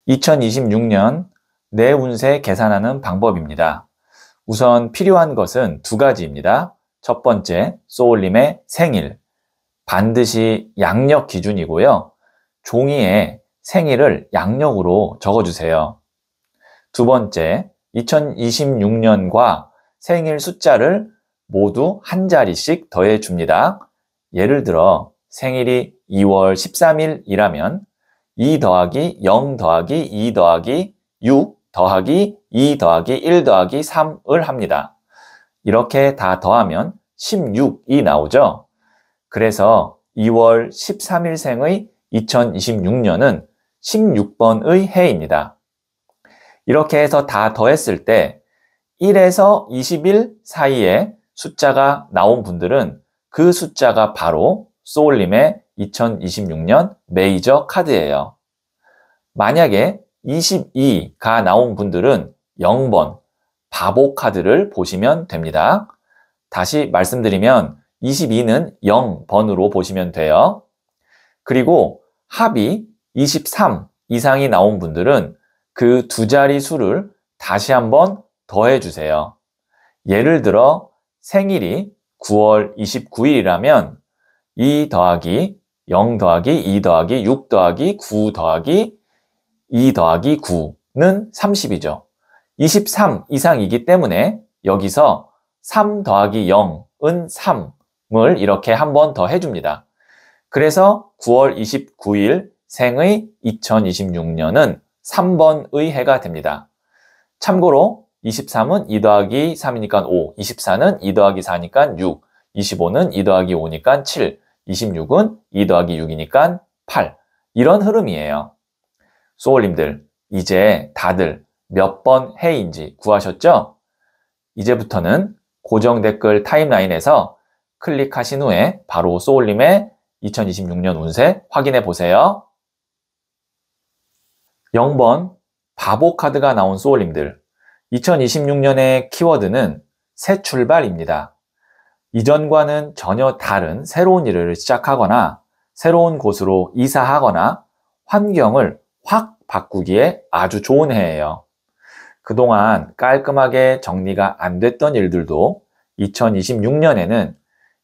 2026년 내 운세 계산하는 방법입니다. 우선 필요한 것은 두 가지입니다. 첫 번째, 소울님의 생일. 반드시 양력 기준이고요. 종이에 생일을 양력으로 적어주세요. 두 번째, 2026년과 생일 숫자를 모두 한 자리씩 더해줍니다. 예를 들어 생일이 2월 13일이라면 2 더하기 0 더하기 2 더하기 6 더하기 2 더하기 1 더하기 3을 합니다. 이렇게 다 더하면 16이 나오죠. 그래서 2월 13일생의 2026년은 16번의 해입니다. 이렇게 해서 다 더했을 때 1에서 20일 사이에 숫자가 나온 분들은 그 숫자가 바로 소울님의 2026년 메이저 카드예요. 만약에 22가 나온 분들은 0번 바보 카드를 보시면 됩니다. 다시 말씀드리면 22는 0번으로 보시면 돼요. 그리고 합이 23 이상이 나온 분들은 그 두 자리 수를 다시 한번 더해주세요. 예를 들어 생일이 9월 29일이라면 2 더하기 0 더하기 2 더하기 6 더하기 9 더하기 2 더하기 9는 30이죠. 23 이상이기 때문에 여기서 3 더하기 0은 3을 이렇게 한 번 더 해줍니다. 그래서 9월 29일 생의 2026년은 3번의 해가 됩니다. 참고로 23은 2 더하기 3이니까 5, 24는 2 더하기 4니까 6, 25는 2 더하기 5니까 7, 26은 2 더하기 6이니까 8. 이런 흐름이에요. 소울님들, 이제 다들 몇 번 해인지 구하셨죠? 이제부터는 고정 댓글 타임라인에서 클릭하신 후에 바로 소울님의 2026년 운세 확인해 보세요. 0번 바보 카드가 나온 소울님들, 2026년의 키워드는 새 출발입니다. 이전과는 전혀 다른 새로운 일을 시작하거나 새로운 곳으로 이사하거나 환경을 확 바꾸기에 아주 좋은 해예요. 그동안 깔끔하게 정리가 안 됐던 일들도 2026년에는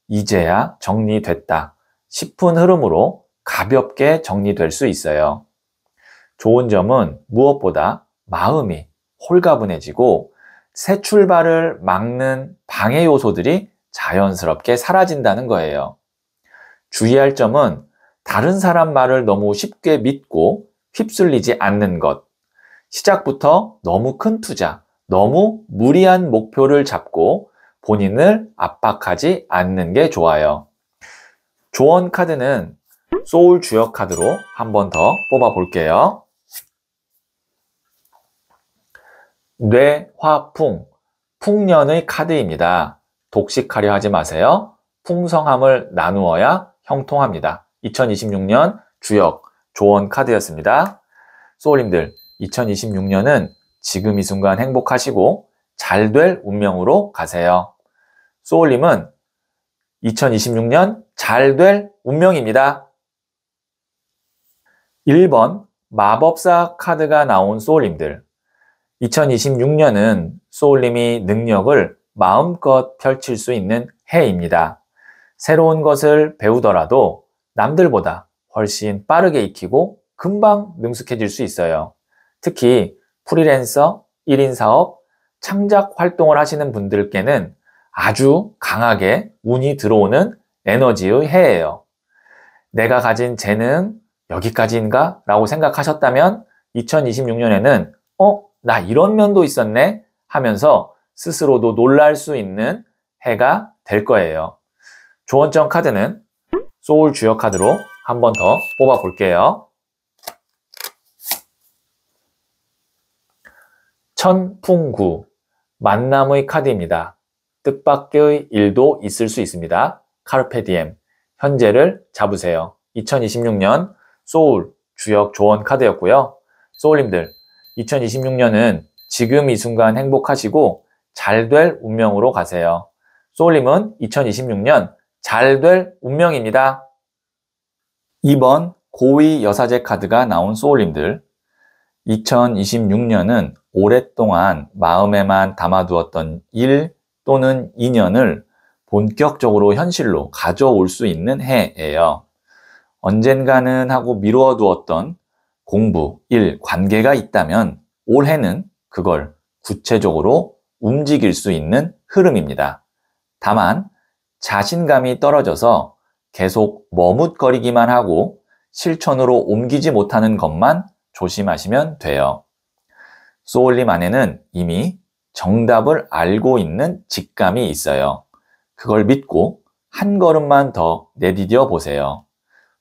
이제야 정리됐다 싶은 흐름으로 가볍게 정리될 수 있어요. 좋은 점은 무엇보다 마음이 홀가분해지고 새 출발을 막는 방해 요소들이 자연스럽게 사라진다는 거예요. 주의할 점은 다른 사람 말을 너무 쉽게 믿고 휩쓸리지 않는 것. 시작부터 너무 큰 투자, 너무 무리한 목표를 잡고 본인을 압박하지 않는 게 좋아요. 조언 카드는 소울 주역 카드로 한 번 더 뽑아 볼게요. 뇌화풍, 풍년의 카드입니다. 독식하려 하지 마세요. 풍성함을 나누어야 형통합니다. 2026년 주역 조언 카드였습니다. 소울님들, 2026년은 지금 이 순간 행복하시고 잘 될 운명으로 가세요. 소울님은 2026년 잘 될 운명입니다. 1번 마법사 카드가 나온 소울님들, 2026년은 소울님이 능력을 마음껏 펼칠 수 있는 해입니다. 새로운 것을 배우더라도 남들보다 훨씬 빠르게 익히고 금방 능숙해질 수 있어요. 특히 프리랜서, 1인 사업, 창작 활동을 하시는 분들께는 아주 강하게 운이 들어오는 에너지의 해예요. 내가 가진 재능 여기까지인가? 라고 생각하셨다면 2026년에는 나 이런 면도 있었네? 하면서 스스로도 놀랄 수 있는 해가 될 거예요. 조언점 카드는 소울 주역 카드로 한 번 더 뽑아 볼게요. 천풍구, 만남의 카드입니다. 뜻밖의 일도 있을 수 있습니다. 카르페디엠, 현재를 잡으세요. 2026년 소울 주역 조언 카드였고요. 소울님들, 2026년은 지금 이 순간 행복하시고 잘 될 운명으로 가세요. 소울님은 2026년 잘 될 운명입니다. 2번 고위 여사제 카드가 나온 소울님들, 2026년은 오랫동안 마음에만 담아두었던 일 또는 인연을 본격적으로 현실로 가져올 수 있는 해예요. 언젠가는 하고 미루어 두었던 공부, 일, 관계가 있다면 올해는 그걸 구체적으로 움직일 수 있는 흐름입니다. 다만 자신감이 떨어져서 계속 머뭇거리기만 하고 실천으로 옮기지 못하는 것만 조심하시면 돼요. 소울님 안에는 이미 정답을 알고 있는 직감이 있어요. 그걸 믿고 한 걸음만 더 내디뎌 보세요.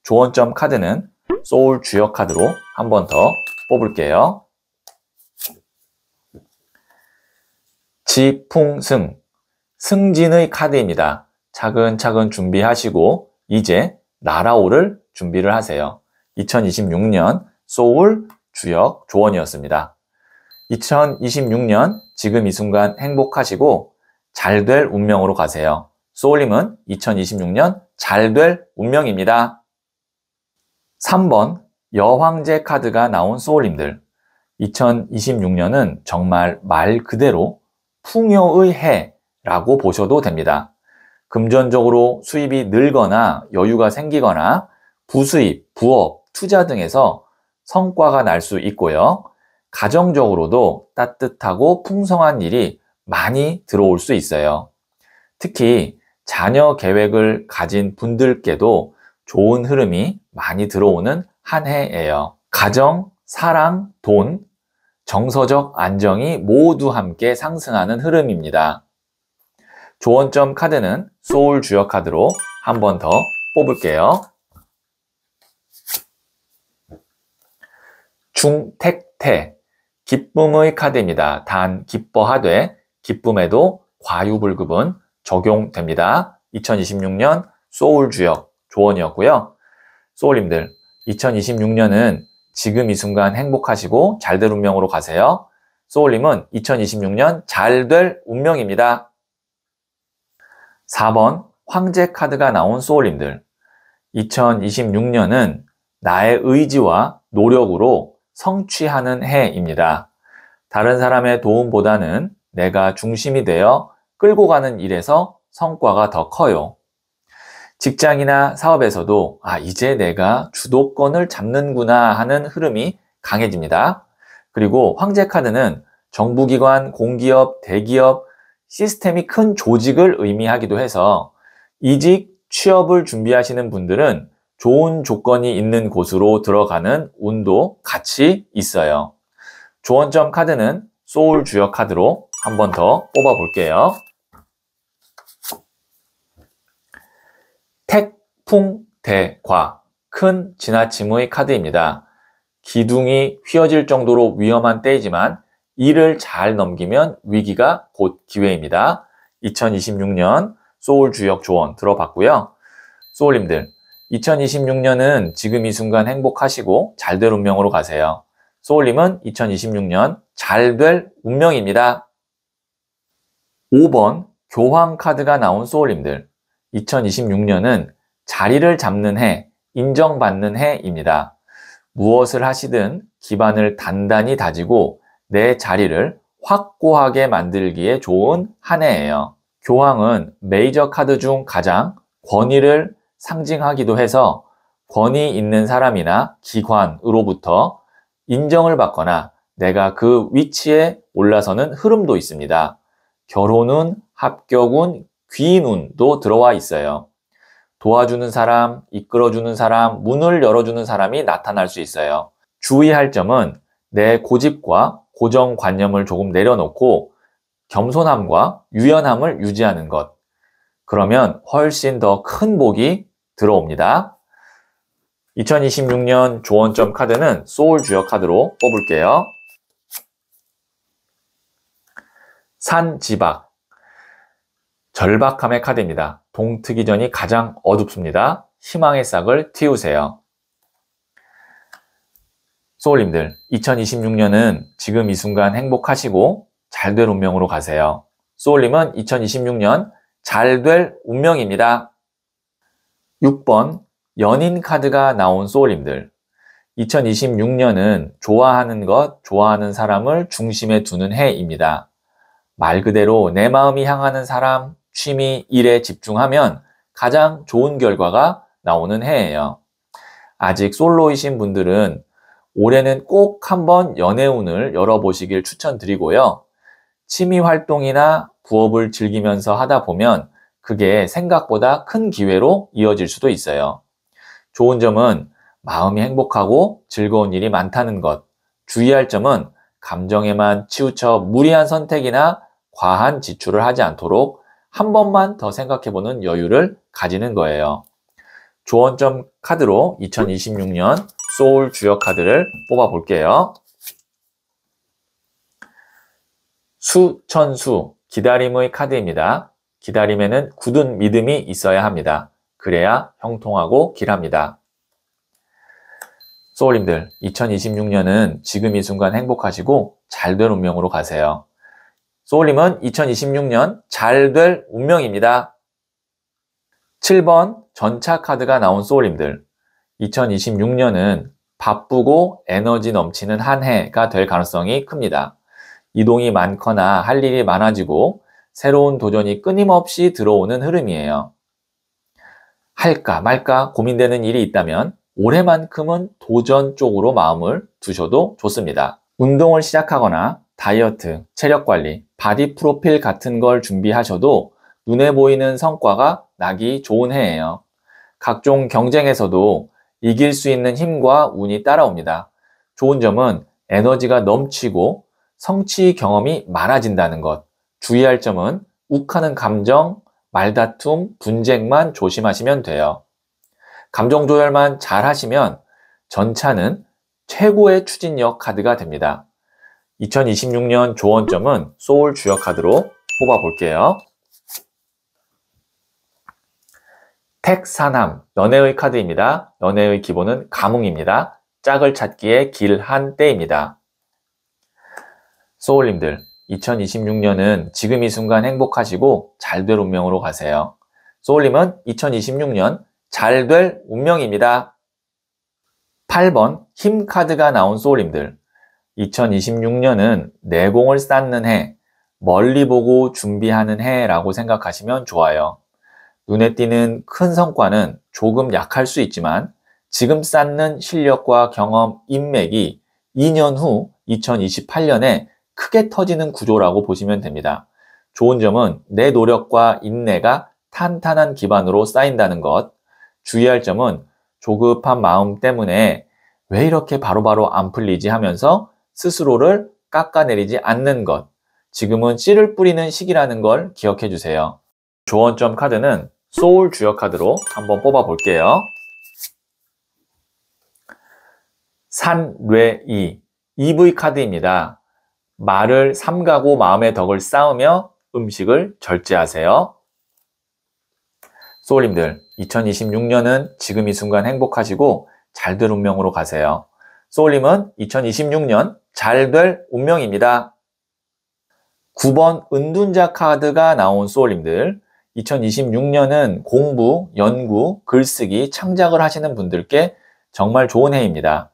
조언점 카드는 소울 주역 카드로 한 번 더 뽑을게요. 지풍승, 승진의 카드입니다. 차근차근 준비하시고 이제 날아오를 준비를 하세요. 2026년 소울 주역 조언이었습니다. 2026년 지금 이 순간 행복하시고 잘 될 운명으로 가세요. 소울님은 2026년 잘 될 운명입니다. 3번 여황제 카드가 나온 소울님들, 2026년은 정말 말 그대로 풍요의 해라고 보셔도 됩니다. 금전적으로 수입이 늘거나 여유가 생기거나 부수입, 부업, 투자 등에서 성과가 날 수 있고요. 가정적으로도 따뜻하고 풍성한 일이 많이 들어올 수 있어요. 특히 자녀 계획을 가진 분들께도 좋은 흐름이 많이 들어오는 한 해예요. 가정, 사랑, 돈, 정서적 안정이 모두 함께 상승하는 흐름입니다. 조언점 카드는 소울 주역 카드로 한 번 더 뽑을게요. 중택태, 기쁨의 카드입니다. 단 기뻐하되 기쁨에도 과유불급은 적용됩니다. 2026년 소울 주역 조언이었고요. 소울님들, 2026년은 지금 이 순간 행복하시고 잘될 운명으로 가세요. 소울님은 2026년 잘될 운명입니다. 4번 황제 카드가 나온 소울님들, 2026년은 나의 의지와 노력으로 성취하는 해입니다. 다른 사람의 도움보다는 내가 중심이 되어 끌고 가는 일에서 성과가 더 커요. 직장이나 사업에서도 이제 내가 주도권을 잡는구나 하는 흐름이 강해집니다. 그리고 황제 카드는 정부기관, 공기업, 대기업, 시스템이 큰 조직을 의미하기도 해서 이직, 취업을 준비하시는 분들은 좋은 조건이 있는 곳으로 들어가는 운도 같이 있어요. 조언점 카드는 소울 주역 카드로 한 번 더 뽑아 볼게요. 택풍대과, 큰 지나침의 카드입니다. 기둥이 휘어질 정도로 위험한 때이지만 이를 잘 넘기면 위기가 곧 기회입니다. 2026년 소울 주역 조언 들어봤고요. 소울님들, 2026년은 지금 이 순간 행복하시고 잘될 운명으로 가세요. 소울님은 2026년 잘될 운명입니다. 5번 교황 카드가 나온 소울님들, 2026년은 자리를 잡는 해, 인정받는 해입니다. 무엇을 하시든 기반을 단단히 다지고 내 자리를 확고하게 만들기에 좋은 한 해예요. 교황은 메이저 카드 중 가장 권위를 상징하기도 해서 권위 있는 사람이나 기관으로부터 인정을 받거나 내가 그 위치에 올라서는 흐름도 있습니다. 결혼운, 합격운, 귀인운도 들어와 있어요. 도와주는 사람, 이끌어주는 사람, 문을 열어주는 사람이 나타날 수 있어요. 주의할 점은 내 고집과 고정관념을 조금 내려놓고 겸손함과 유연함을 유지하는 것. 그러면 훨씬 더 큰 복이 들어옵니다. 2026년 조언점 카드는 소울 주역 카드로 뽑을게요. 산지박, 절박함의 카드입니다. 동트기 전이 가장 어둡습니다. 희망의 싹을 틔우세요. 소울님들, 2026년은 지금 이 순간 행복하시고 잘될 운명으로 가세요. 소울님은 2026년 잘될 운명입니다. 6번 연인 카드가 나온 소울님들, 2026년은 좋아하는 것, 좋아하는 사람을 중심에 두는 해입니다. 말 그대로 내 마음이 향하는 사람, 취미, 일에 집중하면 가장 좋은 결과가 나오는 해예요. 아직 솔로이신 분들은 올해는 꼭 한번 연애운을 열어보시길 추천드리고요. 취미 활동이나 부업을 즐기면서 하다 보면 그게 생각보다 큰 기회로 이어질 수도 있어요. 좋은 점은 마음이 행복하고 즐거운 일이 많다는 것. 주의할 점은 감정에만 치우쳐 무리한 선택이나 과한 지출을 하지 않도록 한 번만 더 생각해보는 여유를 가지는 거예요. 조언점 카드로 2026년 소울 주역 카드를 뽑아 볼게요. 수천수, 기다림의 카드입니다. 기다림에는 굳은 믿음이 있어야 합니다. 그래야 형통하고 길합니다. 소울님들, 2026년은 지금 이 순간 행복하시고 잘될 운명으로 가세요. 소울님은 2026년 잘될 운명입니다. 7번 전차 카드가 나온 소울님들, 2026년은 바쁘고 에너지 넘치는 한 해가 될 가능성이 큽니다. 이동이 많거나 할 일이 많아지고 새로운 도전이 끊임없이 들어오는 흐름이에요. 할까 말까 고민되는 일이 있다면 올해만큼은 도전 쪽으로 마음을 두셔도 좋습니다. 운동을 시작하거나 다이어트, 체력 관리, 바디 프로필 같은 걸 준비하셔도 눈에 보이는 성과가 나기 좋은 해예요. 각종 경쟁에서도 이길 수 있는 힘과 운이 따라옵니다. 좋은 점은 에너지가 넘치고 성취 경험이 많아진다는 것. 주의할 점은 욱하는 감정, 말다툼, 분쟁만 조심하시면 돼요. 감정 조절만 잘 하시면 전차는 최고의 추진력 카드가 됩니다. 2026년 조언점은 소울 주역 카드로 뽑아 볼게요. 택사남, 연애의 카드입니다. 연애의 기본은 감흥입니다. 짝을 찾기에 길한 때입니다. 소울님들, 2026년은 지금 이 순간 행복하시고 잘될 운명으로 가세요. 소울님은 2026년 잘될 운명입니다. 8번 힘 카드가 나온 소울님들, 2026년은 내공을 쌓는 해, 멀리 보고 준비하는 해라고 생각하시면 좋아요. 눈에 띄는 큰 성과는 조금 약할 수 있지만 지금 쌓는 실력과 경험, 인맥이 2년 후 2028년에 크게 터지는 구조라고 보시면 됩니다. 좋은 점은 내 노력과 인내가 탄탄한 기반으로 쌓인다는 것. 주의할 점은 조급한 마음 때문에 왜 이렇게 바로바로 안 풀리지 하면서 스스로를 깎아내리지 않는 것. 지금은 씨를 뿌리는 시기라는 걸 기억해 주세요. 조언점 카드는 소울 주역 카드로 한번 뽑아 볼게요. 산뢰이, EV 카드입니다. 말을 삼가고 마음의 덕을 쌓으며 음식을 절제하세요. 소울님들, 2026년은 지금 이 순간 행복하시고 잘될 운명으로 가세요. 소울님은 2026년 잘될 운명입니다. 9번 은둔자 카드가 나온 소울님들, 2026년은 공부, 연구, 글쓰기, 창작을 하시는 분들께 정말 좋은 해입니다.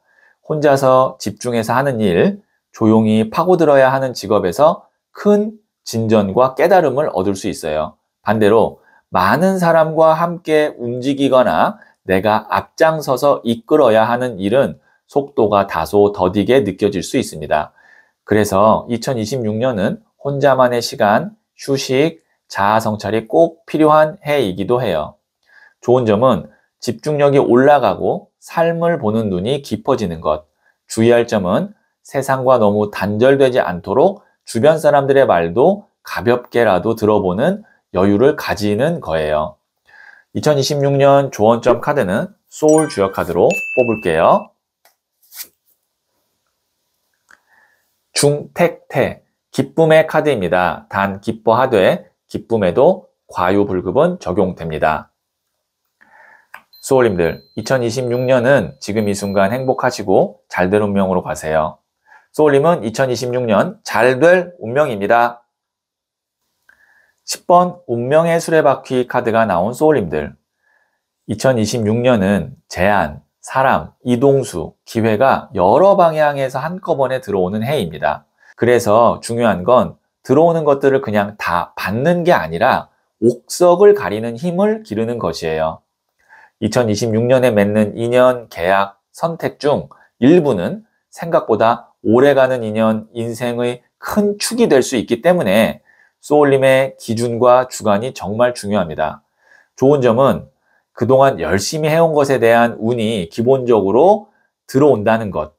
혼자서 집중해서 하는 일, 조용히 파고들어야 하는 직업에서 큰 진전과 깨달음을 얻을 수 있어요. 반대로 많은 사람과 함께 움직이거나 내가 앞장서서 이끌어야 하는 일은 속도가 다소 더디게 느껴질 수 있습니다. 그래서 2026년은 혼자만의 시간, 휴식, 자아 성찰이 꼭 필요한 해이기도 해요. 좋은 점은 집중력이 올라가고 삶을 보는 눈이 깊어지는 것. 주의할 점은 세상과 너무 단절되지 않도록 주변 사람들의 말도 가볍게라도 들어보는 여유를 가지는 거예요. 2026년 조언점 카드는 소울 주역 카드로 뽑을게요. 중택태, 기쁨의 카드입니다. 단 기뻐하되 기쁨에도 과유불급은 적용됩니다. 소울님들, 2026년은 지금 이 순간 행복하시고 잘될 운명으로 가세요. 소울님은 2026년 잘될 운명입니다. 10번 운명의 수레바퀴 카드가 나온 소울님들, 2026년은 제안, 사람, 이동수, 기회가 여러 방향에서 한꺼번에 들어오는 해입니다. 그래서 중요한 건 들어오는 것들을 그냥 다 받는 게 아니라 옥석을 가리는 힘을 기르는 것이에요. 2026년에 맺는 인연, 계약, 선택 중 일부는 생각보다 오래가는 인연, 인생의 큰 축이 될 수 있기 때문에 소울림의 기준과 주관이 정말 중요합니다. 좋은 점은 그동안 열심히 해온 것에 대한 운이 기본적으로 들어온다는 것.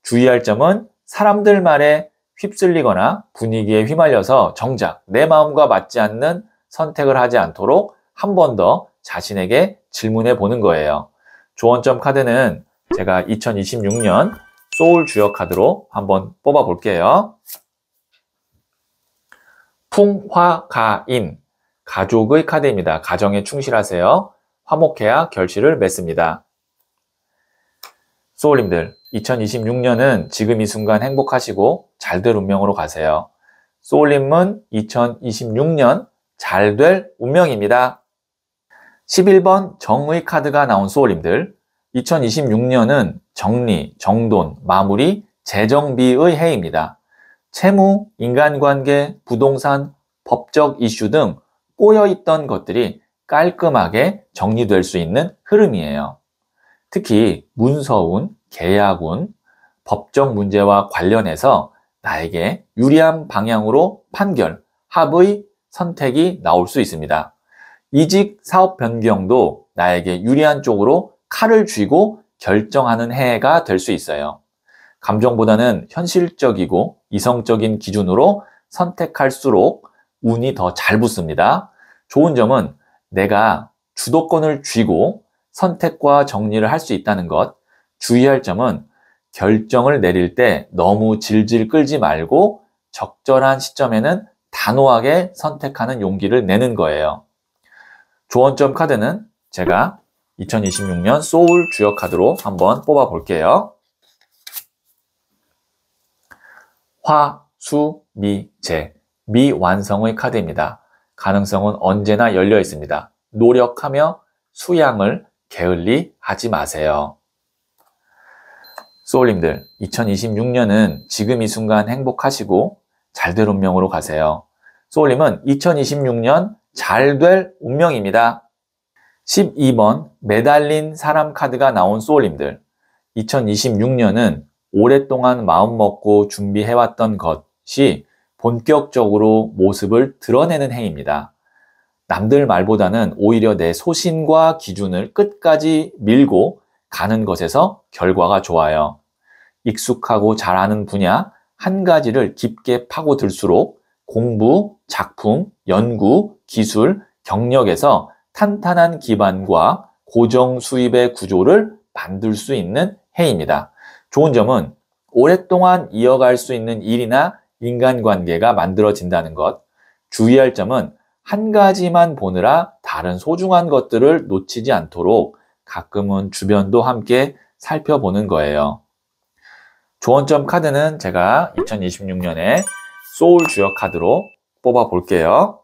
주의할 점은 사람들 말에 휩쓸리거나 분위기에 휘말려서 정작 내 마음과 맞지 않는 선택을 하지 않도록 한 번 더 자신에게 질문해 보는 거예요. 조언점 카드는 제가 2026년 소울 주역 카드로 한번 뽑아 볼게요. 풍화가인, 가족의 카드입니다. 가정에 충실하세요. 화목해야 결실을 맺습니다. 소울님들, 2026년은 지금 이 순간 행복하시고 잘될 운명으로 가세요. 소울님은 2026년 잘될 운명입니다. 11번 정의 카드가 나온 소울님들, 2026년은 정리, 정돈, 마무리, 재정비의 해입니다. 채무, 인간관계, 부동산, 법적 이슈 등 꼬여있던 것들이 깔끔하게 정리될 수 있는 흐름이에요. 특히 문서운, 계약운, 법적 문제와 관련해서 나에게 유리한 방향으로 판결, 합의, 선택이 나올 수 있습니다. 이직, 사업 변경도 나에게 유리한 쪽으로 칼을 쥐고 결정하는 해가 될 수 있어요. 감정보다는 현실적이고 이성적인 기준으로 선택할수록 운이 더 잘 붙습니다. 좋은 점은 내가 주도권을 쥐고 선택과 정리를 할 수 있다는 것. 주의할 점은 결정을 내릴 때 너무 질질 끌지 말고 적절한 시점에는 단호하게 선택하는 용기를 내는 거예요. 조언점 카드는 제가 2026년 소울 주역 카드로 한번 뽑아 볼게요. 화, 수, 미, 재. 미완성의 카드입니다. 가능성은 언제나 열려 있습니다. 노력하며 수양을 게을리 하지 마세요. 소울님들, 2026년은 지금 이 순간 행복하시고 잘될 운명으로 가세요. 소울님은 2026년 잘될 운명입니다. 12번 매달린 사람 카드가 나온 소울님들, 2026년은 오랫동안 마음먹고 준비해왔던 것이 본격적으로 모습을 드러내는 해입니다. 남들 말보다는 오히려 내 소신과 기준을 끝까지 밀고 가는 것에서 결과가 좋아요. 익숙하고 잘하는 분야 한 가지를 깊게 파고들수록 공부, 작품, 연구, 기술, 경력에서 탄탄한 기반과 고정 수입의 구조를 만들 수 있는 해입니다. 좋은 점은 오랫동안 이어갈 수 있는 일이나 인간관계가 만들어진다는 것. 주의할 점은 한 가지만 보느라 다른 소중한 것들을 놓치지 않도록 가끔은 주변도 함께 살펴보는 거예요. 조언점 카드는 제가 2026년에 소울 주역 카드로 뽑아 볼게요.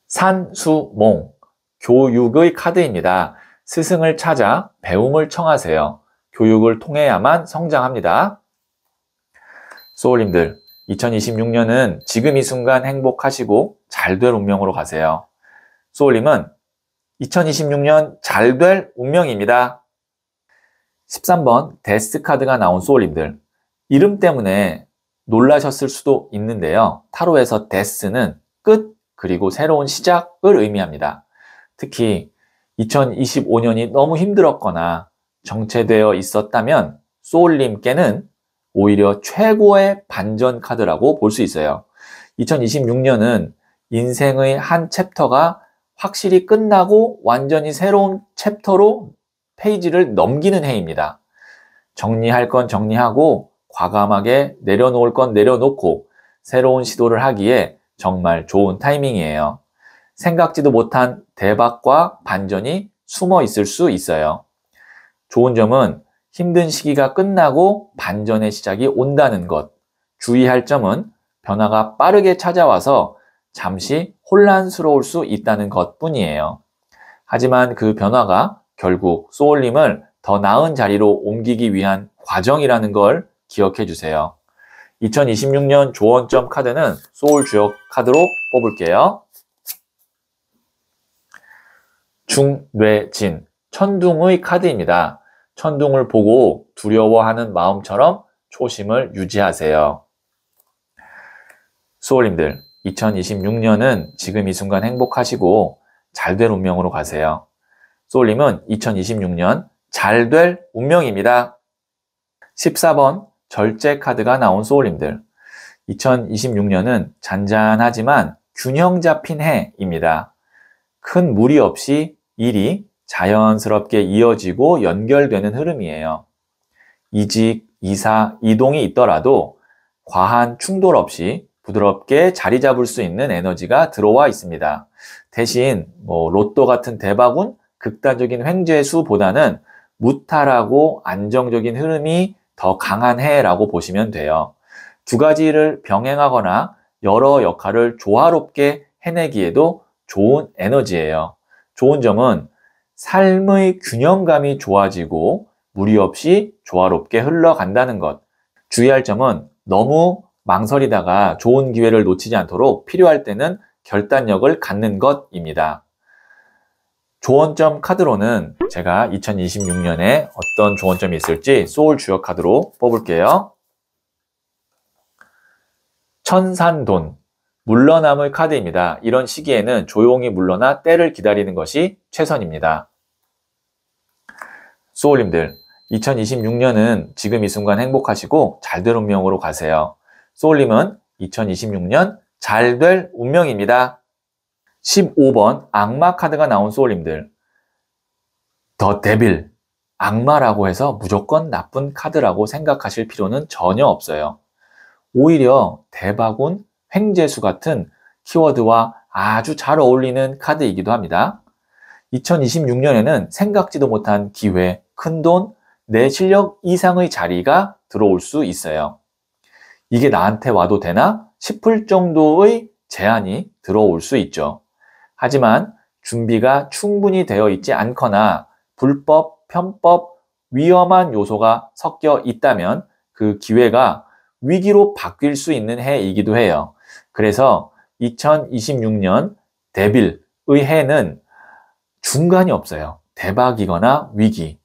산수몽, 교육의 카드입니다. 스승을 찾아 배움을 청하세요. 교육을 통해야만 성장합니다. 소울님들, 2026년은 지금 이 순간 행복하시고 잘될 운명으로 가세요. 소울님은 2026년 잘될 운명입니다. 13번 데스 카드가 나온 소울님들, 이름 때문에 놀라셨을 수도 있는데요. 타로에서 데스는 끝 그리고 새로운 시작을 의미합니다. 특히 2025년이 너무 힘들었거나 정체되어 있었다면 소울님께는 오히려 최고의 반전 카드라고 볼 수 있어요. 2026년은 인생의 한 챕터가 확실히 끝나고 완전히 새로운 챕터로 페이지를 넘기는 해입니다. 정리할 건 정리하고 과감하게 내려놓을 건 내려놓고 새로운 시도를 하기에 정말 좋은 타이밍이에요. 생각지도 못한 대박과 반전이 숨어 있을 수 있어요. 좋은 점은 힘든 시기가 끝나고 반전의 시작이 온다는 것. 주의할 점은 변화가 빠르게 찾아와서 잠시 혼란스러울 수 있다는 것 뿐이에요. 하지만 그 변화가 결국 소울님을 더 나은 자리로 옮기기 위한 과정이라는 걸 기억해 주세요. 2026년 조언점 카드는 소울 주역 카드로 뽑을게요. 중뇌진, 천둥의 카드입니다. 천둥을 보고 두려워하는 마음처럼 초심을 유지하세요. 소울님들, 2026년은 지금 이 순간 행복하시고 잘될 운명으로 가세요. 소울님은 2026년 잘될 운명입니다. 14번 절제 카드가 나온 소울님들, 2026년은 잔잔하지만 균형 잡힌 해입니다. 큰 무리 없이 일이 자연스럽게 이어지고 연결되는 흐름이에요. 이직, 이사, 이동이 있더라도 과한 충돌 없이 부드럽게 자리 잡을 수 있는 에너지가 들어와 있습니다. 대신 로또 같은 대박운 극단적인 횡재수보다는 무탈하고 안정적인 흐름이 더 강한 해라고 보시면 돼요. 두 가지를 병행하거나 여러 역할을 조화롭게 해내기에도 좋은 에너지예요. 좋은 점은 삶의 균형감이 좋아지고 무리 없이 조화롭게 흘러간다는 것. 주의할 점은 너무 망설이다가 좋은 기회를 놓치지 않도록 필요할 때는 결단력을 갖는 것입니다. 조언점 카드로는 제가 2026년에 어떤 조언점이 있을지 소울 주역 카드로 뽑을게요. 천산돈, 물러남의 카드입니다. 이런 시기에는 조용히 물러나 때를 기다리는 것이 최선입니다. 소울님들, 2026년은 지금 이 순간 행복하시고 잘될 운명으로 가세요. 소울님은 2026년 잘될 운명입니다. 15번 악마 카드가 나온 소울님들, 더 데빌, 악마라고 해서 무조건 나쁜 카드라고 생각하실 필요는 전혀 없어요. 오히려 대박운, 횡재수 같은 키워드와 아주 잘 어울리는 카드이기도 합니다. 2026년에는 생각지도 못한 기회, 큰돈, 내 실력 이상의 자리가 들어올 수 있어요. 이게 나한테 와도 되나 싶을 정도의 제안이 들어올 수 있죠. 하지만 준비가 충분히 되어 있지 않거나 불법, 편법, 위험한 요소가 섞여 있다면 그 기회가 위기로 바뀔 수 있는 해이기도 해요. 그래서 2026년 데빌의 해는 중간이 없어요. 대박이거나 위기.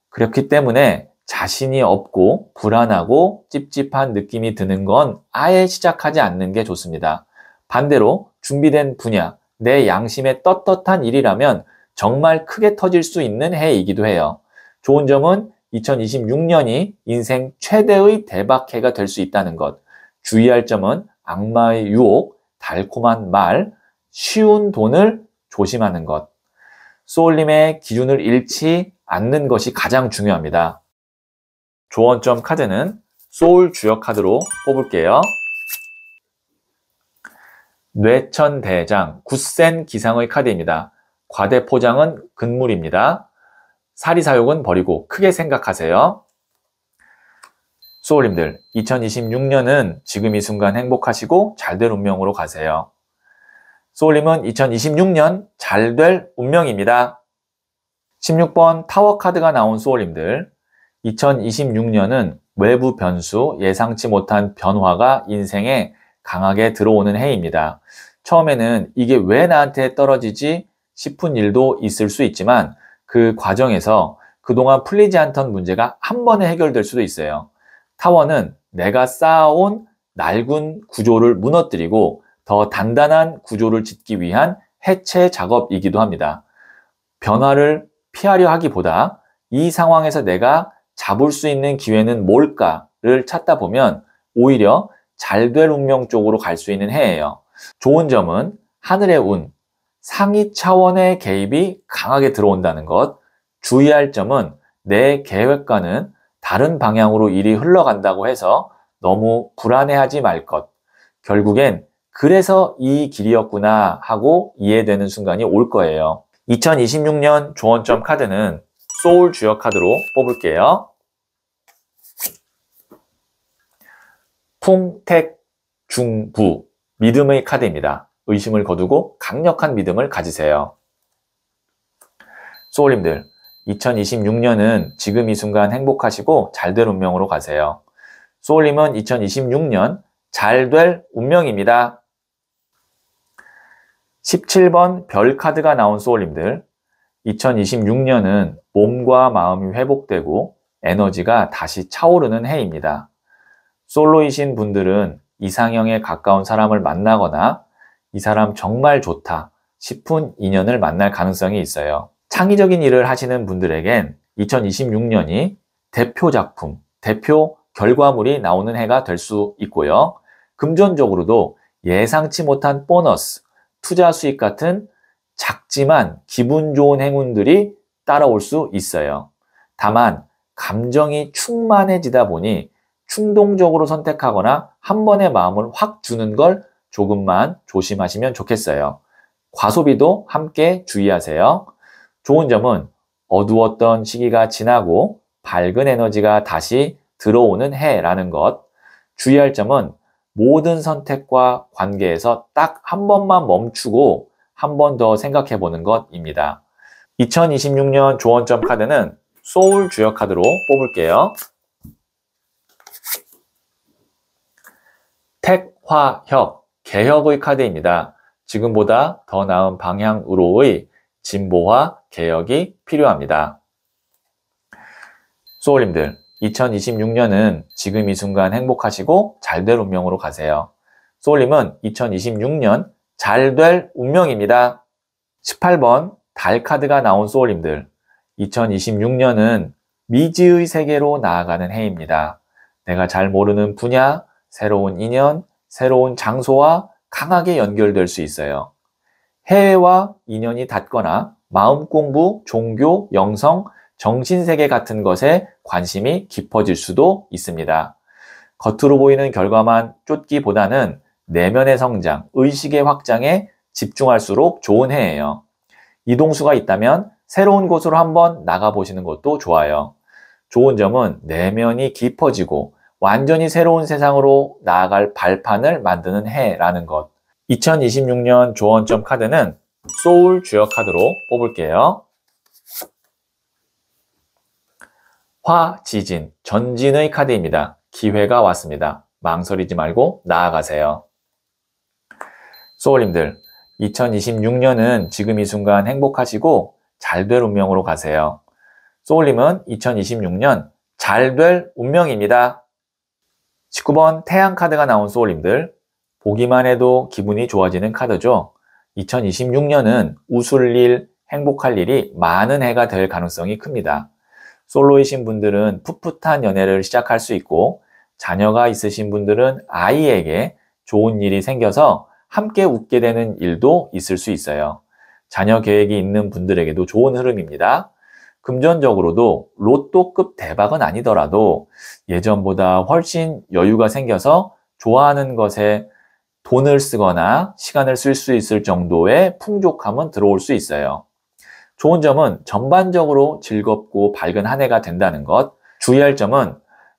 그렇기 때문에 자신이 없고 불안하고 찝찝한 느낌이 드는 건 아예 시작하지 않는 게 좋습니다. 반대로 준비된 분야, 내 양심에 떳떳한 일이라면 정말 크게 터질 수 있는 해이기도 해요. 좋은 점은 2026년이 인생 최대의 대박해가 될 수 있다는 것. 주의할 점은 악마의 유혹, 달콤한 말, 쉬운 돈을 조심하는 것. 소울님의 기준을 잃지 않는 것이 가장 중요합니다. 조언점 카드는 소울 주역 카드로 뽑을게요. 뇌천대장, 굳센 기상의 카드입니다. 과대포장은 금물입니다. 사리사욕은 버리고 크게 생각하세요. 소울님들, 2026년은 지금 이 순간 행복하시고 잘될 운명으로 가세요. 소울님은 2026년 잘될 운명입니다. 16번 타워 카드가 나온 소울님들, 2026년은 외부 변수, 예상치 못한 변화가 인생에 강하게 들어오는 해입니다. 처음에는 이게 왜 나한테 떨어지지 싶은 일도 있을 수 있지만 그 과정에서 그동안 풀리지 않던 문제가 한 번에 해결될 수도 있어요. 타워는 내가 쌓아온 낡은 구조를 무너뜨리고 더 단단한 구조를 짓기 위한 해체 작업이기도 합니다. 변화를 피하려 하기보다 이 상황에서 내가 잡을 수 있는 기회는 뭘까를 찾다 보면 오히려 잘될 운명 쪽으로 갈 수 있는 해예요. 좋은 점은 하늘의 운, 상위 차원의 개입이 강하게 들어온다는 것. 주의할 점은 내 계획과는 다른 방향으로 일이 흘러간다고 해서 너무 불안해하지 말 것. 결국엔 그래서 이 길이었구나 하고 이해되는 순간이 올 거예요. 2026년 조언점 카드는 소울 주역 카드로 뽑을게요. 풍택중부, 믿음의 카드입니다. 의심을 거두고 강력한 믿음을 가지세요. 소울님들, 2026년은 지금 이 순간 행복하시고 잘될 운명으로 가세요. 소울님은 2026년 잘될 운명입니다. 17번 별 카드가 나온 소울님들, 2026년은 몸과 마음이 회복되고 에너지가 다시 차오르는 해입니다. 솔로이신 분들은 이상형에 가까운 사람을 만나거나 이 사람 정말 좋다 싶은 인연을 만날 가능성이 있어요. 창의적인 일을 하시는 분들에겐 2026년이 대표 작품, 대표 결과물이 나오는 해가 될 수 있고요. 금전적으로도 예상치 못한 보너스, 투자 수익 같은 작지만 기분 좋은 행운들이 따라올 수 있어요. 다만 감정이 충만해지다 보니 충동적으로 선택하거나 한 번의 마음을 확 주는 걸 조금만 조심하시면 좋겠어요. 과소비도 함께 주의하세요. 좋은 점은 어두웠던 시기가 지나고 밝은 에너지가 다시 들어오는 해라는 것. 주의할 점은 모든 선택과 관계에서 딱 한 번만 멈추고 한 번 더 생각해 보는 것입니다. 2026년 조언점 카드는 소울 주역 카드로 뽑을게요. 택화협, 개혁의 카드입니다. 지금보다 더 나은 방향으로의 진보와 개혁이 필요합니다. 소울님들, 2026년은 지금 이 순간 행복하시고 잘될 운명으로 가세요. 소울님은 2026년 잘될 운명입니다. 18번 달 카드가 나온 소울님들, 2026년은 미지의 세계로 나아가는 해입니다. 내가 잘 모르는 분야, 새로운 인연, 새로운 장소와 강하게 연결될 수 있어요. 해외와 인연이 닿거나 마음 공부, 종교, 영성, 정신세계 같은 것에 관심이 깊어질 수도 있습니다. 겉으로 보이는 결과만 쫓기보다는 내면의 성장, 의식의 확장에 집중할수록 좋은 해예요. 이동수가 있다면 새로운 곳으로 한번 나가보시는 것도 좋아요. 좋은 점은 내면이 깊어지고 완전히 새로운 세상으로 나아갈 발판을 만드는 해라는 것. 2026년 조언점 카드는 소울 주역 카드로 뽑을게요. 화지진, 전진의 카드입니다. 기회가 왔습니다. 망설이지 말고 나아가세요. 소울님들, 2026년은 지금 이 순간 행복하시고 잘될 운명으로 가세요. 소울님은 2026년 잘될 운명입니다. 19번 태양 카드가 나온 소울님들, 보기만 해도 기분이 좋아지는 카드죠. 2026년은 웃을 일, 행복할 일이 많은 해가 될 가능성이 큽니다. 솔로이신 분들은 풋풋한 연애를 시작할 수 있고, 자녀가 있으신 분들은 아이에게 좋은 일이 생겨서 함께 웃게 되는 일도 있을 수 있어요. 자녀 계획이 있는 분들에게도 좋은 흐름입니다. 금전적으로도 로또급 대박은 아니더라도 예전보다 훨씬 여유가 생겨서 좋아하는 것에 돈을 쓰거나 시간을 쓸 수 있을 정도의 풍족함은 들어올 수 있어요. 좋은 점은 전반적으로 즐겁고 밝은 한 해가 된다는 것. 주의할 점은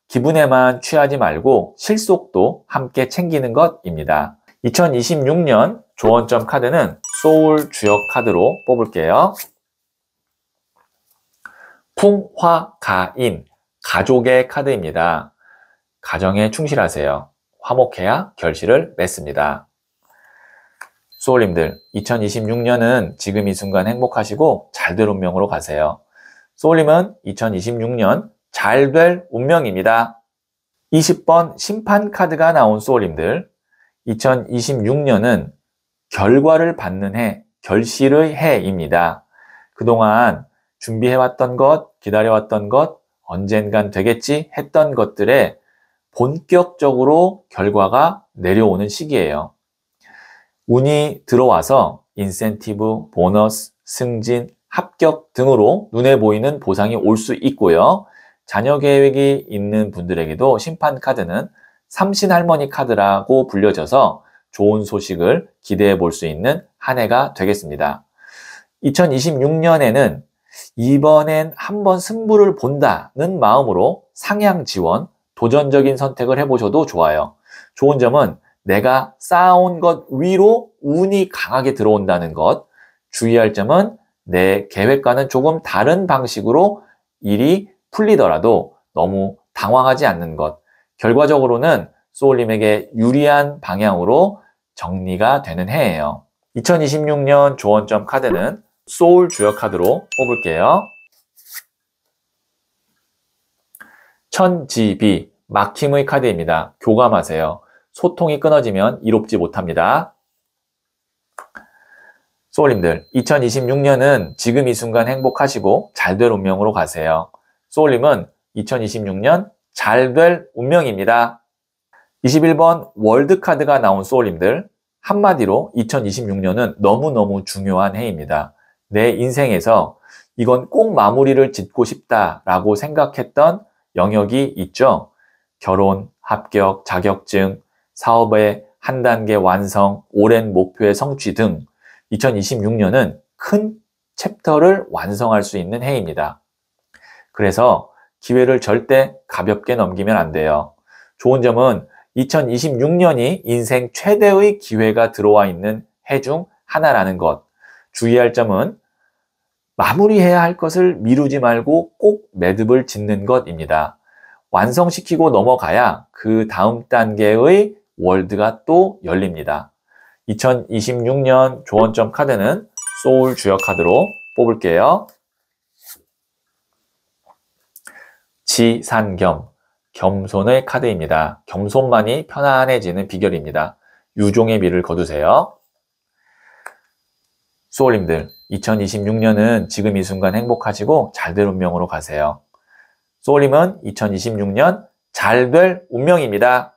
기분에만 취하지 말고 실속도 함께 챙기는 것입니다. 2026년 조언점 카드는 소울 주역 카드로 뽑을게요. 풍화가인, 가족의 카드입니다. 가정에 충실하세요. 화목해야 결실을 맺습니다. 소울님들, 2026년은 지금 이 순간 행복하시고 잘될 운명으로 가세요. 소울님은 2026년 잘될 운명입니다. 20번 심판 카드가 나온 소울님들, 2026년은 결과를 받는 해, 결실의 해입니다. 그동안 준비해왔던 것, 기다려왔던 것, 언젠간 되겠지 했던 것들에 본격적으로 결과가 내려오는 시기예요. 운이 들어와서 인센티브, 보너스, 승진, 합격 등으로 눈에 보이는 보상이 올 수 있고요. 자녀 계획이 있는 분들에게도 심판 카드는 삼신할머니 카드라고 불려져서 좋은 소식을 기대해 볼 수 있는 한 해가 되겠습니다. 2026년에는 이번엔 한번 승부를 본다는 마음으로 상향 지원, 도전적인 선택을 해보셔도 좋아요. 좋은 점은 내가 쌓아온 것 위로 운이 강하게 들어온다는 것. 주의할 점은 내 계획과는 조금 다른 방식으로 일이 풀리더라도 너무 당황하지 않는 것. 결과적으로는 소울님에게 유리한 방향으로 정리가 되는 해예요. 2026년 조언점 카드는 소울 주역 카드로 뽑을게요. 천지비, 막힘의 카드입니다. 교감하세요. 소통이 끊어지면 이롭지 못합니다. 소울님들, 2026년은 지금 이 순간 행복하시고 잘될 운명으로 가세요. 소울님은 2026년 잘될 운명입니다. 21번 월드카드가 나온 소울님들, 한마디로 2026년은 너무너무 중요한 해입니다. 내 인생에서 이건 꼭 마무리를 짓고 싶다라고 생각했던 영역이 있죠. 결혼, 합격, 자격증, 사업의 한 단계 완성, 오랜 목표의 성취 등 2026년은 큰 챕터를 완성할 수 있는 해입니다. 그래서 기회를 절대 가볍게 넘기면 안 돼요. 좋은 점은 2026년이 인생 최대의 기회가 들어와 있는 해 중 하나라는 것. 주의할 점은 마무리해야 할 것을 미루지 말고 꼭 매듭을 짓는 것입니다. 완성시키고 넘어가야 그 다음 단계의 월드가 또 열립니다. 2026년 조언점 카드는 소울 주역 카드로 뽑을게요. 지산겸, 겸손의 카드입니다. 겸손만이 편안해지는 비결입니다. 유종의 미를 거두세요. 소울님들, 2026년은 지금 이 순간 행복하시고 잘될 운명으로 가세요. 소울님은 2026년 잘될 운명입니다.